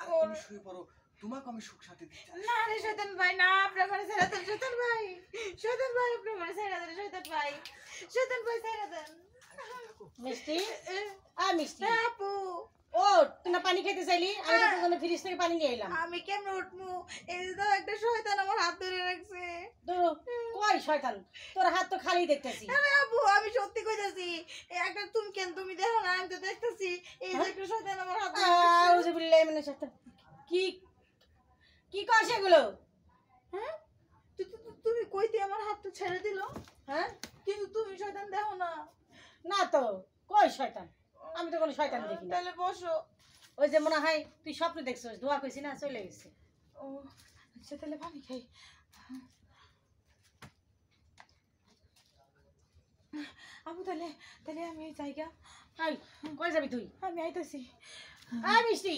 তুমি শুয়ে পড়ো, তোমাকে আমি সুখ শান্তি দিচ্ছি। না রে শয়তান ভাই, না, আপনার ঘরে ছেড়ে দেন শয়তান ভাই, শয়তান ভাই, আপনার ঘরে ছেড়ে দেন শয়তান ভাই, শয়তান ভাই ছেড়ে দেন। মিষ্টি মিষ্টি আপু, ও তুই না পানি খেতে চাইলি, আমি তো তোর জন্য ফ্রিজ থেকে পানি নিয়ে এলাম। আমি কেমনে উঠবো? এই যে একটা শয়তান আমার হাত ধরে রাখছে। কই শয়তান, তোর হাত তো খালি দেখতেছি। আরে আপু, আমি সত্যি কইতাছি, একটা তুমি দেখো না, আমি তো দেখতেছি এই যে একটা শয়তান আমার হাত ধরে রাখছে। আউযু বিল্লাহি মিনাশ শাইতানির কি কি কয় সেগুলো? হ্যাঁ, তুমি কইতে আমার হাতটা ছেড়ে দিল, হ্যাঁ কিন্তু তুমি শয়তান দেখো না। না তো, কই শয়তান, আমি তো কোনো শয়তান দেখি না। তাহলে বসো। ওই যে মনে হয় তুই স্বপ্ন দেখছিস, দোয়া কইছি না, চলে গেছে। ও আচ্ছা, তাহলে পানি খাই। আপু, তাহলে তাহলে আমি এই জায়গা। আই কই যাবি তুই? আমি আইতাছি। মিষ্টি